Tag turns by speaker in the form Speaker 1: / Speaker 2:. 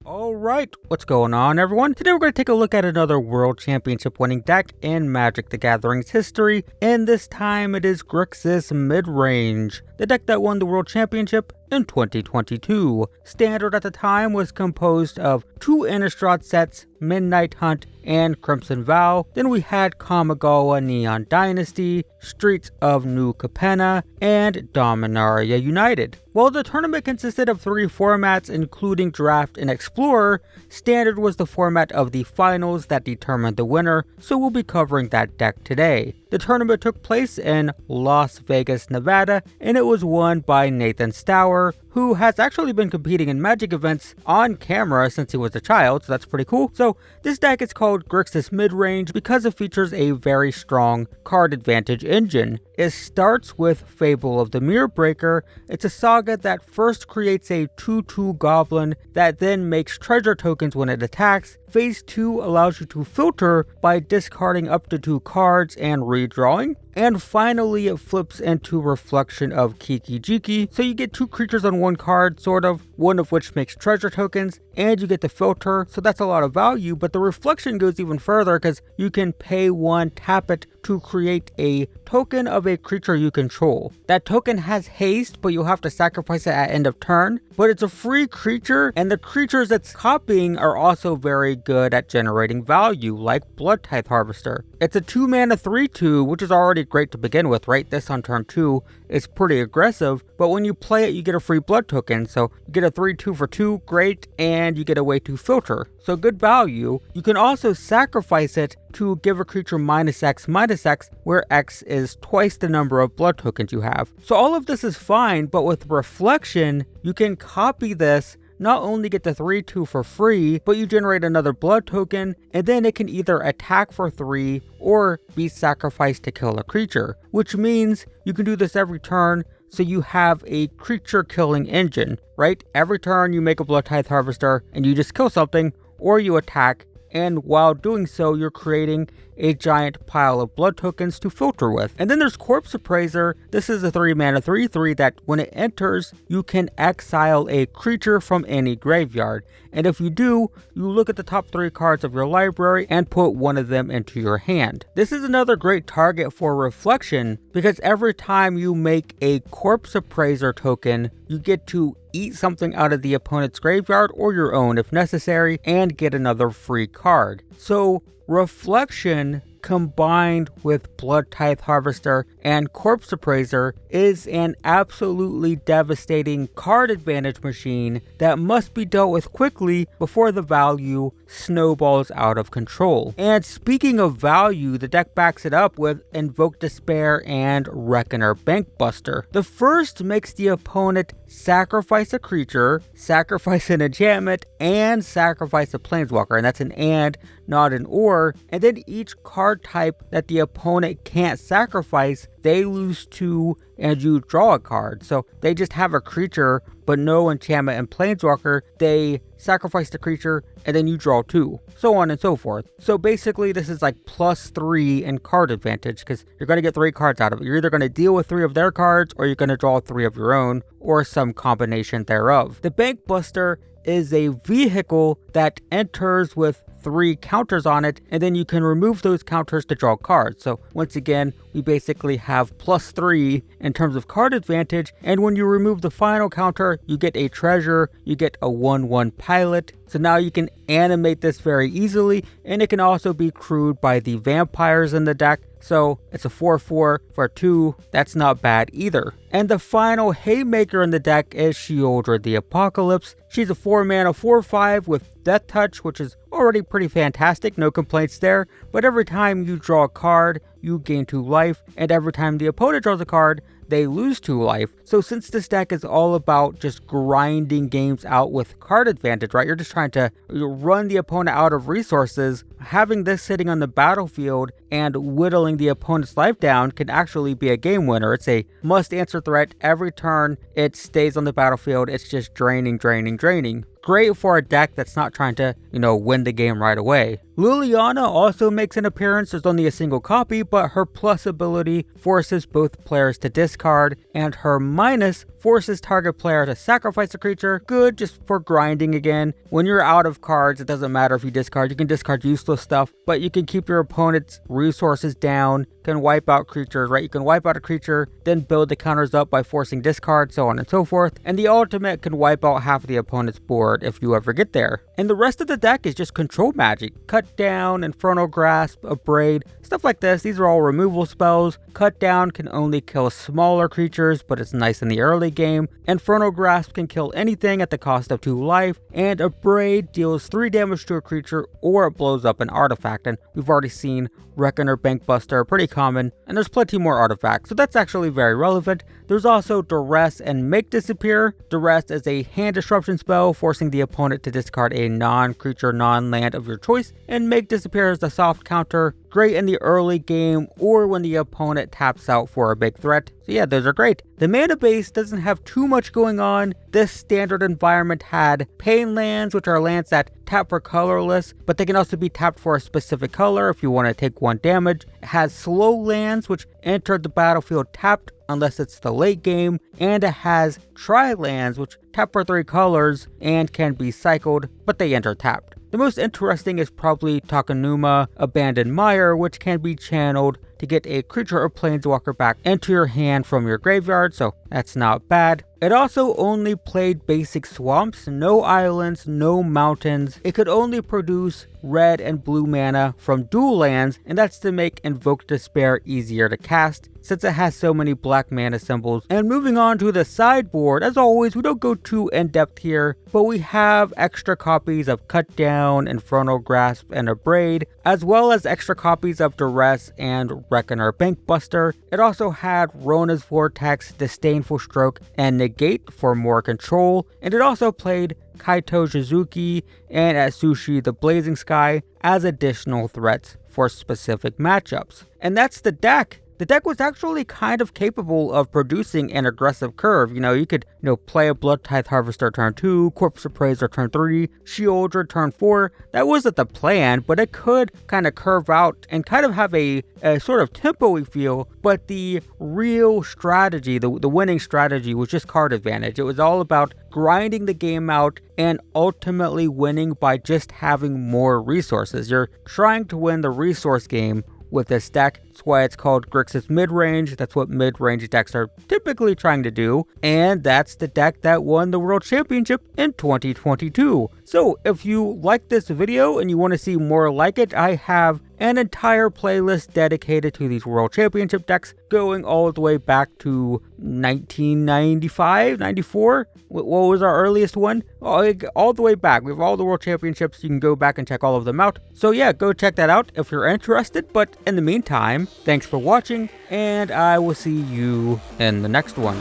Speaker 1: Alright, what's going on everyone? Today we're going to take a look at another World Championship winning deck in Magic the Gathering's history, and this time it is Grixis Midrange, the deck that won the World Championship in 2022. Standard at the time was composed of 2 Innistrad sets, Midnight Hunt, and Crimson Vow. Then we had Kamigawa Neon Dynasty, Streets of New Capenna, and Dominaria United. While the tournament consisted of 3 formats including Draft and Explorer, Standard was the format of the finals that determined the winner, so we'll be covering that deck today. The tournament took place in Las Vegas, Nevada, and it was won by Nathan Steuer, who has actually been competing in Magic events on camera since he was a child, so that's pretty cool. So this deck is called Grixis Midrange because it features a very strong card advantage engine. It starts with Fable of the Mirror Breaker. It's a saga that first creates a 2/2 goblin that then makes treasure tokens when it attacks. Phase 2 allows you to filter by discarding up to 2 cards and redrawing. And finally it flips into Reflection of Kiki Jiki, so you get 2 creatures on 1 card, sort of, one of which makes treasure tokens, and you get the filter, so that's a lot of value, but the Reflection goes even further because you can pay 1, tap it to create a token of a creature you control. That token has haste, but you'll have to sacrifice it at end of turn, but it's a free creature, and the creatures it's copying are also very good at generating value, like Blood Tithe Harvester. It's a 2 mana 3/2, which is already great to begin with, right? This on turn 2 is pretty aggressive, but when you play it, you get a free blood token, so you get a 3/2 for 2, great, and you get a way to filter, so good value. You can also sacrifice it to give a creature -X/-X, where X is twice the number of blood tokens you have. So all of this is fine, but with Reflection, you can copy this, not only get the 3/2 for free, but you generate another blood token, and then it can either attack for 3 or be sacrificed to kill a creature, which means you can do this every turn, so you have a creature killing engine, right? Every turn you make a Blood Tithe Harvester and you just kill something, or you attack, and while doing so, you're creating a giant pile of blood tokens to filter with. And then there's Corpse Appraiser. This is a 3 mana 3/3 that when it enters, you can exile a creature from any graveyard. And if you do, you look at the top 3 cards of your library and put one of them into your hand. This is another great target for Reflection because every time you make a Corpse Appraiser token, you get to eat something out of the opponent's graveyard or your own if necessary and get another free card. So Reflection combined with Blood Tithe Harvester and Corpse Appraiser is an absolutely devastating card advantage machine that must be dealt with quickly before the value snowballs out of control. And speaking of value, the deck backs it up with Invoke Despair and Reckoner Bankbuster. The first makes the opponent sacrifice a creature, sacrifice an enchantment, and sacrifice a planeswalker, and that's an and, not an or, and then each card type that the opponent can't sacrifice, they lose 2 and you draw a card. So they just have a creature but no enchantment and planeswalker, they sacrifice the creature and then you draw 2, so on and so forth. So basically this is like +3 in card advantage because you're going to get 3 cards out of it. You're either going to deal with 3 of their cards or you're going to draw 3 of your own or some combination thereof. The Bankbuster is a vehicle that enters with 3 counters on it, and then you can remove those counters to draw cards. So once again, we basically have +3 in terms of card advantage, and when you remove the final counter, you get a treasure, you get a 1/1 pilot. So now you can animate this very easily, and it can also be crewed by the vampires in the deck. So it's a 4/4 for 2, that's not bad either. And the final haymaker in the deck is Sheoldred the Apocalypse. She's a 4 mana 4/5 with Death Touch, which is already pretty fantastic, no complaints there. But every time you draw a card, you gain 2 life, and every time the opponent draws a card, they lose 2 life. So since this deck is all about just grinding games out with card advantage, right? You're just trying to run the opponent out of resources. Having this sitting on the battlefield and whittling the opponent's life down can actually be a game winner. It's a must answer threat. Every turn it stays on the battlefield, it's just draining. great for a deck that's not trying to, win the game right away. Liliana also makes an appearance. There's only a single copy, but her plus ability forces both players to discard, and her minus forces target player to sacrifice a creature. Good just for grinding again. When you're out of cards, it doesn't matter if you discard. You can discard useless stuff, but you can keep your opponent's resources down, can wipe out creatures, right? You can wipe out a creature, then build the counters up by forcing discard, so on and so forth. And the ultimate can wipe out half of the opponent's board if you ever get there. And the rest of the deck is just control magic. Cut down, Infernal Grasp, Abrade, stuff like this. These are all removal spells. Cut down can only kill smaller creatures, but it's nice in the early game. Infernal Grasp can kill anything at the cost of 2 life, and Abrade deals 3 damage to a creature or it blows up an artifact. And we've already seen Reckoner, Bankbuster, pretty common, and there's plenty more artifacts, so that's actually very relevant. There's also Duress and Make Disappear. Duress is a hand disruption spell, forcing the opponent to discard a non-creature, non-land of your choice, and Make Disappear is the soft counter, great in the early game or when the opponent taps out for a big threat. So yeah, those are great. The mana base doesn't have too much going on. This standard environment had Pain lands, which are lands that tap for colorless, but they can also be tapped for a specific color if you want to take 1 damage. It has slow lands, which enter the battlefield tapped unless it's the late game, and it has Tri lands, which tap for 3 colors and can be cycled, but they enter tapped. The most interesting is probably Takenuma Abandoned Mire, which can be channeled to get a creature or planeswalker back into your hand from your graveyard, so that's not bad. It also only played basic swamps, no islands, no mountains. It could only produce red and blue mana from dual lands, and that's to make Invoke Despair easier to cast, since it has so many black mana symbols. And moving on to the sideboard, as always, we don't go too in-depth here, but we have extra copies of Cut Down, Infernal Grasp, and Abrade, as well as extra copies of Duress and Reckoner Bankbuster. It also had Rona's Vortex, Disdainful Stroke, and Negate for more control, and it also played Kaito Shizuki and Atsushi the Blazing Sky as additional threats for specific matchups. And that's the deck. The deck was actually kind of capable of producing an aggressive curve. You could, play a Blood Tithe Harvester turn 2, Corpse Appraiser turn 3, Sheoldred turn 4. That wasn't the plan, but it could kind of curve out and kind of have a sort of tempo-y feel. But the real strategy, the winning strategy, was just card advantage. It was all about grinding the game out and ultimately winning by just having more resources. You're trying to win the resource game with this deck. That's why it's called Grixis Midrange. That's what mid-range decks are typically trying to do. And that's the deck that won the World Championship in 2022. So if you like this video and you want to see more like it, I have an entire playlist dedicated to these World Championship decks going all the way back to 1995, 94. What was our earliest one? All the way back. We have all the World Championships. You can go back and check all of them out. So yeah, go check that out if you're interested. But in the meantime, thanks for watching, and I will see you in the next one.